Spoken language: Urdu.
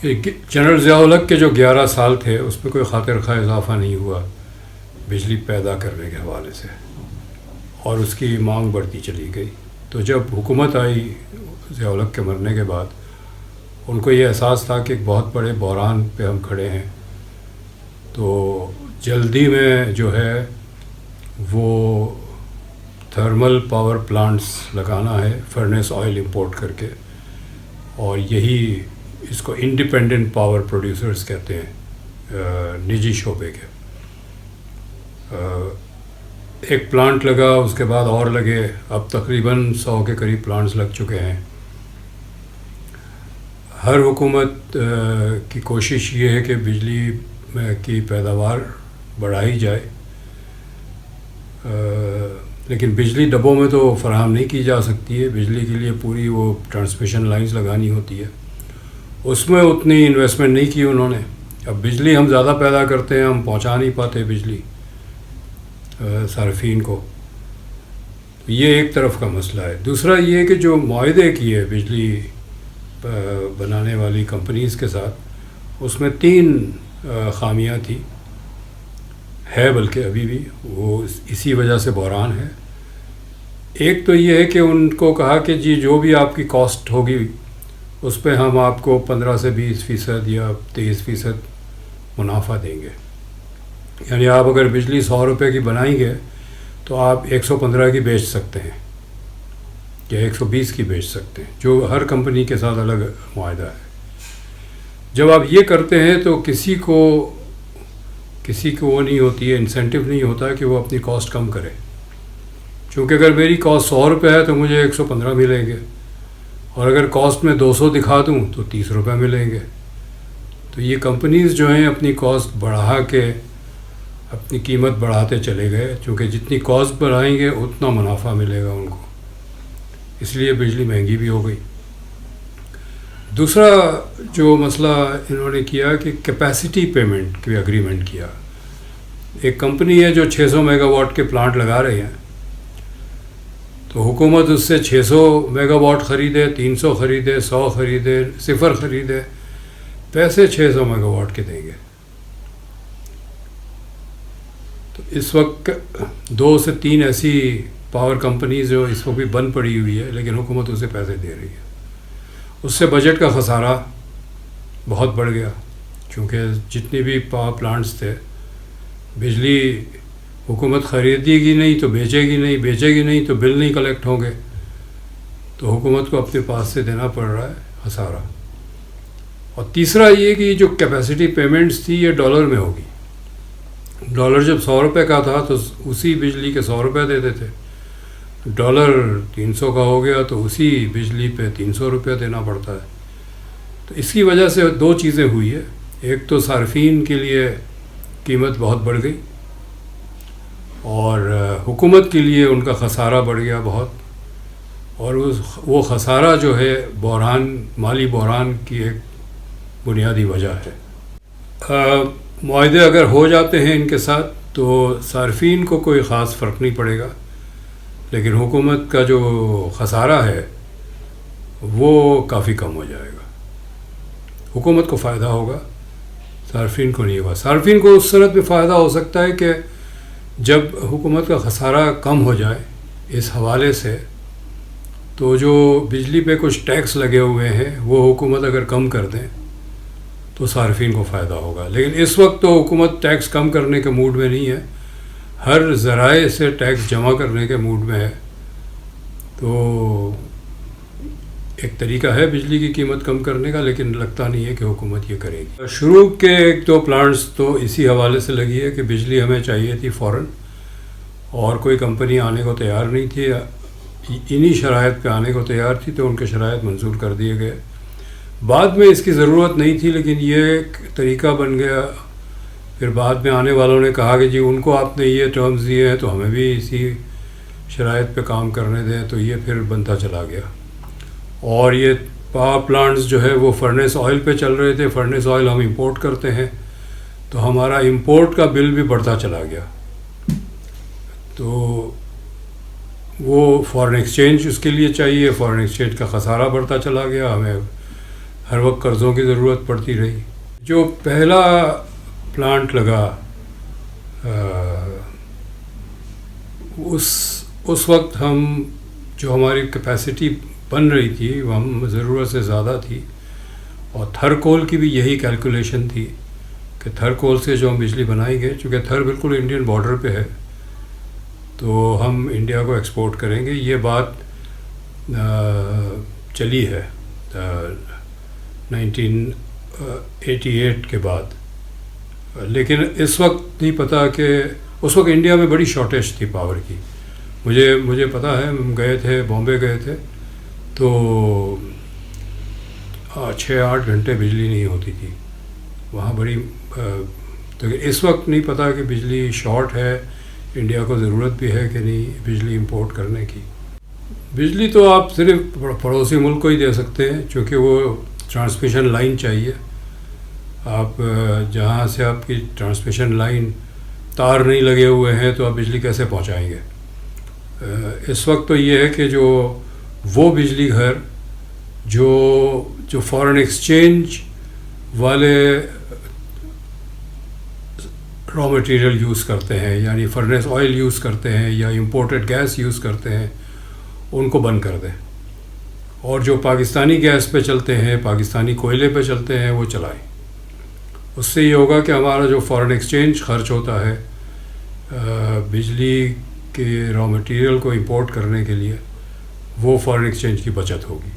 جنرل ضیاء الحق کے جو 11 سال تھے اس میں کوئی خاطر خواہ اضافہ نہیں ہوا بجلی پیدا کرنے کے حوالے سے، اور اس کی مانگ بڑھتی چلی گئی. تو جب حکومت آئی ضیاء الحق کے مرنے کے بعد، ان کو یہ احساس تھا کہ ایک بہت بڑے بحران پہ ہم کھڑے ہیں، تو جلدی میں جو ہے وہ تھرمل پاور پلانٹس لگانا ہے، فرنیس آئل امپورٹ کر کے، اور یہی اس کو انڈیپینڈنٹ پاور پروڈیوسرز کہتے ہیں نجی شعبے کے. ایک پلانٹ لگا، اس کے بعد اور لگے، اب تقریباً 100 کے قریب پلانٹس لگ چکے ہیں. ہر حکومت کی کوشش یہ ہے کہ بجلی کی پیداوار بڑھائی جائے، لیکن بجلی ڈبوں میں تو فراہم نہیں کی جا سکتی ہے. بجلی کے لیے پوری وہ ٹرانسمیشن لائنز لگانی ہوتی ہے، اس میں اتنی انویسٹمنٹ نہیں کی انہوں نے. اب بجلی ہم زیادہ پیدا کرتے ہیں، ہم پہنچا نہیں پاتے بجلی صارفین کو. یہ ایک طرف کا مسئلہ ہے. دوسرا یہ کہ جو معاہدے کیے بجلی بنانے والی کمپنیز کے ساتھ، اس میں 3 خامیاں تھیں، ہے بلکہ ابھی بھی، وہ اسی وجہ سے بحران ہے. ایک تو یہ ہے کہ ان کو کہا کہ جی جو بھی آپ کی کاسٹ ہوگی اس پہ ہم آپ کو 15 سے 20% یا 23% منافع دیں گے. یعنی آپ اگر بجلی 100 روپے کی بنائیں گے تو آپ 115 کی بیچ سکتے ہیں یا 120 کی بیچ سکتے ہیں، جو ہر کمپنی کے ساتھ الگ معاہدہ ہے. جب آپ یہ کرتے ہیں تو کسی کو وہ نہیں ہوتی ہے، انسینٹیو نہیں ہوتا کہ وہ اپنی کاسٹ کم کرے. چونکہ اگر میری کاسٹ 100 روپے ہے تو مجھے 115 ملیں گے، اور اگر کاسٹ میں 200 دکھا دوں تو 30 روپے ملیں گے. تو یہ کمپنیز جو ہیں اپنی کاسٹ بڑھا کے اپنی قیمت بڑھاتے چلے گئے، چونکہ جتنی کاسٹ بڑھائیں گے اتنا منافع ملے گا ان کو، اس لیے بجلی مہنگی بھی ہو گئی. دوسرا جو مسئلہ انہوں نے کیا کہ کیپیسٹی پیمنٹ کی اگریمنٹ کیا. ایک کمپنی ہے جو 600 میگا واٹ کے پلانٹ لگا رہے ہیں، تو حکومت اس سے 600 میگا واٹ خریدے، 300 خریدے، 100 خریدے، 0 خریدے، پیسے 600 میگا واٹ کے دیں گے. تو اس وقت 2 سے 3 ایسی پاور کمپنیز جو اس وقت بھی بند پڑی ہوئی ہے، لیکن حکومت اسے پیسے دے رہی ہے. اس سے بجٹ کا خسارہ بہت بڑھ گیا، چونکہ جتنی بھی پاور پلانٹس تھے، بجلی حکومت خریدے گی نہیں تو بیچے گی نہیں، بیچے گی نہیں تو بل نہیں کلیکٹ ہوں گے، تو حکومت کو اپنے پاس سے دینا پڑ رہا ہے خسارہ. اور تیسرا یہ کہ جو کیپیسٹی پیمنٹس تھی یہ ڈالر میں ہوگی. ڈالر جب 100 روپے کا تھا تو اسی بجلی کے 100 روپے دیتے تھے. ڈالر 300 کا ہو گیا تو اسی بجلی پہ 300 روپے دینا پڑتا ہے. تو اس کی وجہ سے 2 چیزیں ہوئی ہے. ایک تو صارفین کے لیے قیمت بہت بڑھ گئی، اور حکومت کے لیے ان کا خسارہ بڑھ گیا بہت، اور وہ خسارہ جو ہے بحران، مالی بحران کی ایک بنیادی وجہ ہے. معاہدے اگر ہو جاتے ہیں ان کے ساتھ تو صارفین کو کوئی خاص فرق نہیں پڑے گا، لیکن حکومت کا جو خسارہ ہے وہ کافی کم ہو جائے گا. حکومت کو فائدہ ہوگا، صارفین کو نہیں ہوگا. صارفین کو اس صورت میں فائدہ ہو سکتا ہے کہ جب حکومت کا خسارہ کم ہو جائے اس حوالے سے، تو جو بجلی پہ کچھ ٹیکس لگے ہوئے ہیں وہ حکومت اگر کم کر دیں تو صارفین کو فائدہ ہوگا. لیکن اس وقت تو حکومت ٹیکس کم کرنے کے موڈ میں نہیں ہے، ہر ذرائع سے ٹیکس جمع کرنے کے موڈ میں ہے. تو ایک طریقہ ہے بجلی کی قیمت کم کرنے کا، لیکن لگتا نہیں ہے کہ حکومت یہ کرے گی. شروع کے 1-2 پلانٹس تو اسی حوالے سے لگی ہے کہ بجلی ہمیں چاہیے تھی فوراً، اور کوئی کمپنی آنے کو تیار نہیں تھی، انہی شرائط پہ آنے کو تیار تھی تو ان کے شرائط منظور کر دیے گئے. بعد میں اس کی ضرورت نہیں تھی، لیکن یہ ایک طریقہ بن گیا. پھر بعد میں آنے والوں نے کہا کہ جی ان کو آپ نے یہ ٹرمز دیے ہیں تو ہمیں بھی اسی شرائط پہ کام کرنے دیں، تو یہ پھر بنتا چلا گیا. اور یہ پاور پلانٹس جو ہے وہ فرنیس آئل پہ چل رہے تھے. فرنیس آئل ہم امپورٹ کرتے ہیں تو ہمارا امپورٹ کا بل بھی بڑھتا چلا گیا. تو وہ فارن ایکسچینج اس کے لیے چاہیے، فارن ایکسچینج کا خسارہ بڑھتا چلا گیا. ہمیں ہر وقت قرضوں کی ضرورت پڑتی رہی. جو پہلا پلانٹ لگا اس وقت جو ہماری کیپیسٹی بن رہی تھی وہ ہم ضرورت سے زیادہ تھی، اور تھر کول کی بھی یہی کیلکولیشن تھی کہ تھر کول سے جو ہم بجلی بنائیں گے، چونکہ تھر بالکل انڈین بارڈر پہ ہے تو ہم انڈیا کو ایکسپورٹ کریں گے. یہ بات چلی ہے 1988 کے بعد، لیکن اس وقت نہیں پتہ کہ اس وقت انڈیا میں بڑی شارٹیج تھی پاور کی. مجھے پتہ ہے، ہم گئے تھے، بامبے گئے تھے تو 6-8 گھنٹے بجلی نہیں ہوتی تھی وہاں بڑی. تو اس وقت نہیں پتہ کہ بجلی شارٹ ہے، انڈیا کو ضرورت بھی ہے کہ نہیں بجلی امپورٹ کرنے کی. بجلی تو آپ صرف پڑوسی ملک کو ہی دے سکتے ہیں، چونکہ وہ ٹرانسمیشن لائن چاہیے. آپ جہاں سے آپ کی ٹرانسمیشن لائن تار نہیں لگے ہوئے ہیں تو آپ بجلی کیسے پہنچائیں گے؟ اس وقت تو یہ ہے کہ جو وہ بجلی گھر جو فارن ایکسچینج والے را مٹیریل یوز کرتے ہیں، یعنی فرنس آئل یوز کرتے ہیں یا امپورٹڈ گیس یوز کرتے ہیں، ان کو بند کر دیں، اور جو پاکستانی گیس پہ چلتے ہیں، پاکستانی کوئلے پہ چلتے ہیں، وہ چلائیں. اس سے یہ ہوگا کہ ہمارا جو فارن ایکسچینج خرچ ہوتا ہے بجلی کے را مٹیریل کو امپورٹ کرنے کے لیے، وہ فارن ایکسچینج کی بچت ہوگی.